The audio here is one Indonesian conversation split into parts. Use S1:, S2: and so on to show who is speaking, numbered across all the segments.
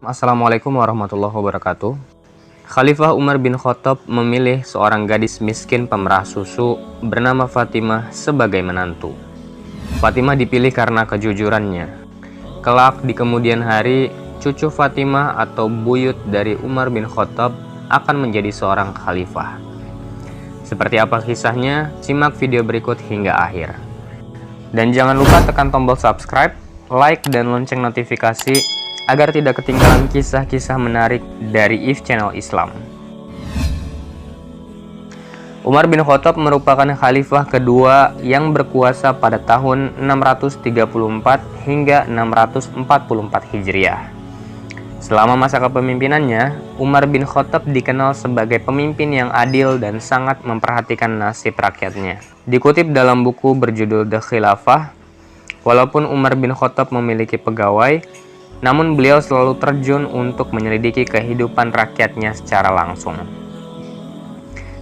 S1: Assalamualaikum warahmatullahi wabarakatuh. Khalifah Umar bin Khattab memilih seorang gadis miskin pemerah susu bernama Fatimah sebagai menantu. Fatimah dipilih karena kejujurannya. Kelak di kemudian hari, cucu Fatimah atau buyut dari Umar bin Khattab akan menjadi seorang khalifah. Seperti apa kisahnya? Simak video berikut hingga akhir. Dan jangan lupa tekan tombol subscribe, like, dan lonceng notifikasi agar tidak ketinggalan kisah-kisah menarik dari IF Channel Islam. Umar bin Khattab merupakan khalifah kedua yang berkuasa pada tahun 634 hingga 644 Hijriah. Selama masa kepemimpinannya, Umar bin Khattab dikenal sebagai pemimpin yang adil dan sangat memperhatikan nasib rakyatnya. Dikutip dalam buku berjudul The Khilafah, walaupun Umar bin Khattab memiliki pegawai, namun beliau selalu terjun untuk menyelidiki kehidupan rakyatnya secara langsung,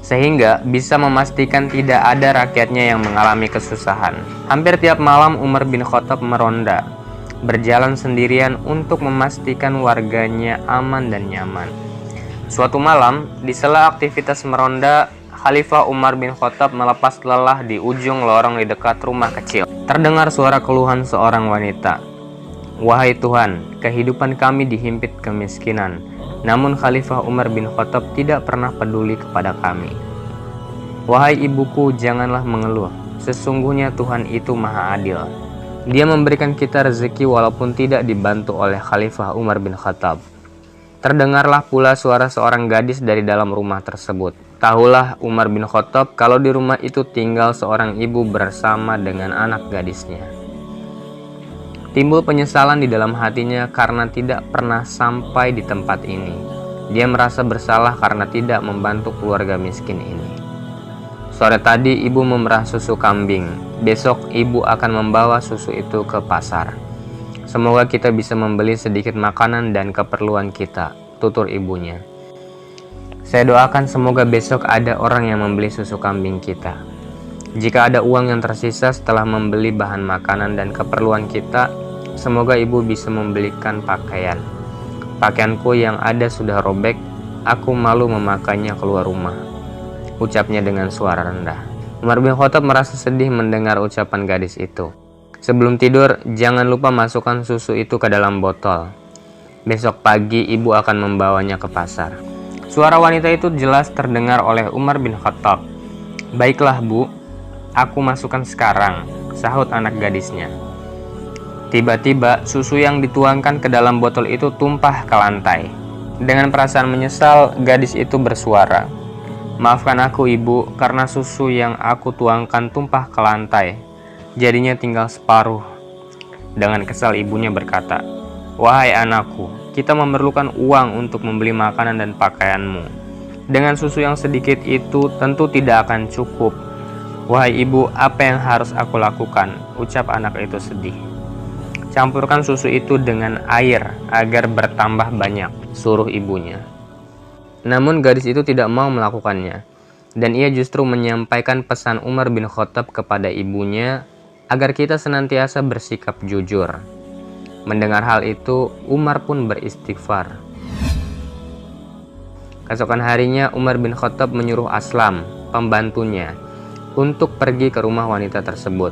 S1: sehingga bisa memastikan tidak ada rakyatnya yang mengalami kesusahan. Hampir tiap malam Umar bin Khattab meronda, berjalan sendirian untuk memastikan warganya aman dan nyaman. Suatu malam, di sela aktivitas meronda, Khalifah Umar bin Khattab melepas lelah di ujung lorong di dekat rumah kecil. Terdengar suara keluhan seorang wanita. "Wahai Tuhan, kehidupan kami dihimpit kemiskinan, namun Khalifah Umar bin Khattab tidak pernah peduli kepada kami. Wahai ibuku, janganlah mengeluh, sesungguhnya Tuhan itu maha adil. Dia memberikan kita rezeki walaupun tidak dibantu oleh Khalifah Umar bin Khattab." Terdengarlah pula suara seorang gadis dari dalam rumah tersebut. Tahulah Umar bin Khattab kalau di rumah itu tinggal seorang ibu bersama dengan anak gadisnya. Timbul penyesalan di dalam hatinya karena tidak pernah sampai di tempat ini. Dia merasa bersalah karena tidak membantu keluarga miskin ini. Sore tadi ibu memerah susu kambing. Besok ibu akan membawa susu itu ke pasar. Semoga kita bisa membeli sedikit makanan dan keperluan kita, tutur ibunya. Saya doakan semoga besok ada orang yang membeli susu kambing kita. Jika ada uang yang tersisa setelah membeli bahan makanan dan keperluan kita, semoga ibu bisa membelikan pakaian. Pakaianku yang ada sudah robek, aku malu memakainya keluar rumah, ucapnya dengan suara rendah. Umar bin Khattab merasa sedih mendengar ucapan gadis itu. Sebelum tidur, jangan lupa masukkan susu itu ke dalam botol. Besok pagi ibu akan membawanya ke pasar. Suara wanita itu jelas terdengar oleh Umar bin Khattab. Baiklah bu, aku masukkan sekarang, sahut anak gadisnya. Tiba-tiba susu yang dituangkan ke dalam botol itu tumpah ke lantai. Dengan perasaan menyesal, gadis itu bersuara, "Maafkan aku ibu, karena susu yang aku tuangkan tumpah ke lantai. Jadinya tinggal separuh." Dengan kesal ibunya berkata, "Wahai anakku, kita memerlukan uang untuk membeli makanan dan pakaianmu. Dengan susu yang sedikit itu tentu tidak akan cukup. Wahai ibu, apa yang harus aku lakukan?" ucap anak itu sedih. "Campurkan susu itu dengan air agar bertambah banyak," suruh ibunya. Namun gadis itu tidak mau melakukannya, dan ia justru menyampaikan pesan Umar bin Khattab kepada ibunya agar kita senantiasa bersikap jujur. Mendengar hal itu, Umar pun beristighfar. Keesokan harinya, Umar bin Khattab menyuruh Aslam, pembantunya, untuk pergi ke rumah wanita tersebut.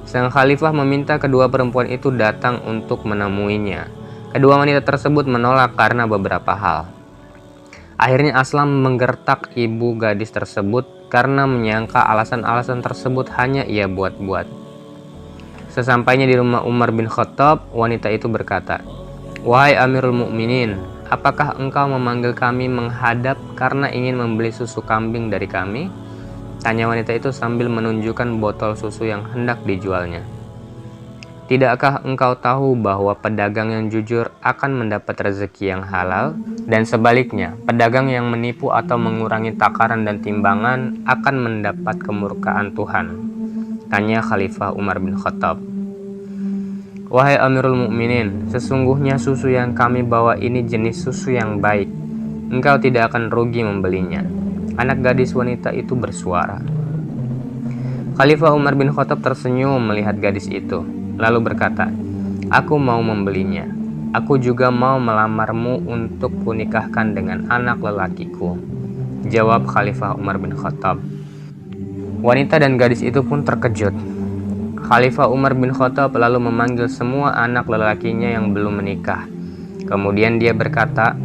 S1: Sang khalifah meminta kedua perempuan itu datang untuk menemuinya. Kedua wanita tersebut menolak karena beberapa hal. Akhirnya Aslam menggertak ibu gadis tersebut karena menyangka alasan-alasan tersebut hanya ia buat-buat. Sesampainya di rumah Umar bin Khattab, wanita itu berkata, "Wahai Amirul Mukminin, apakah engkau memanggil kami menghadap karena ingin membeli susu kambing dari kami?" tanya wanita itu sambil menunjukkan botol susu yang hendak dijualnya. "Tidakkah engkau tahu bahwa pedagang yang jujur akan mendapat rezeki yang halal, dan sebaliknya, pedagang yang menipu atau mengurangi takaran dan timbangan akan mendapat kemurkaan Tuhan?" tanya Khalifah Umar bin Khattab. "Wahai Amirul Mukminin, sesungguhnya susu yang kami bawa ini jenis susu yang baik. Engkau tidak akan rugi membelinya," anak gadis wanita itu bersuara. Khalifah Umar bin Khattab tersenyum melihat gadis itu, lalu berkata, "Aku mau membelinya." Aku juga mau melamarmu untuk kunikahkan dengan anak lelakiku, jawab Khalifah Umar bin Khattab. Wanita dan gadis itu pun terkejut. Khalifah Umar bin Khattab lalu memanggil semua anak lelakinya yang belum menikah. Kemudian dia berkata,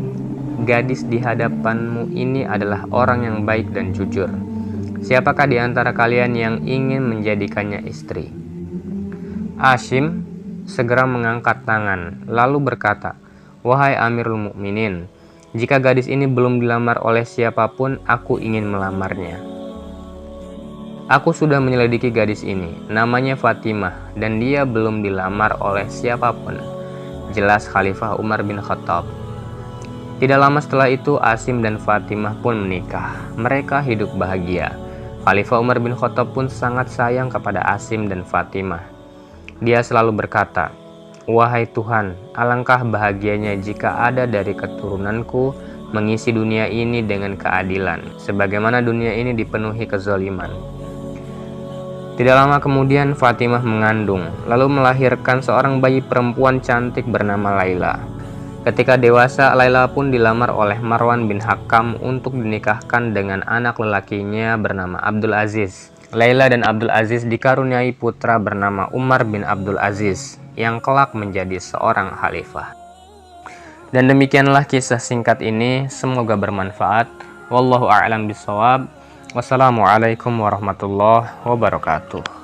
S1: "Gadis di hadapanmu ini adalah orang yang baik dan jujur. Siapakah di antara kalian yang ingin menjadikannya istri?" Asim segera mengangkat tangan, lalu berkata, "Wahai Amirul Mukminin, jika gadis ini belum dilamar oleh siapapun, aku ingin melamarnya. Aku sudah menyelidiki gadis ini, namanya Fatimah, dan dia belum dilamar oleh siapapun," jelas Khalifah Umar bin Khattab. Tidak lama setelah itu, Asim dan Fatimah pun menikah. Mereka hidup bahagia. Khalifah Umar bin Khattab pun sangat sayang kepada Asim dan Fatimah. Dia selalu berkata, "Wahai Tuhan, alangkah bahagianya jika ada dari keturunanku mengisi dunia ini dengan keadilan, sebagaimana dunia ini dipenuhi kezaliman." Tidak lama kemudian Fatimah mengandung, lalu melahirkan seorang bayi perempuan cantik bernama Laila. Ketika dewasa, Laila pun dilamar oleh Marwan bin Hakam untuk dinikahkan dengan anak lelakinya bernama Abdul Aziz. Laila dan Abdul Aziz dikaruniai putra bernama Umar bin Abdul Aziz yang kelak menjadi seorang khalifah. Dan demikianlah kisah singkat ini, semoga bermanfaat. Wallahu a'lam bishawab. Wassalamualaikum warahmatullahi wabarakatuh.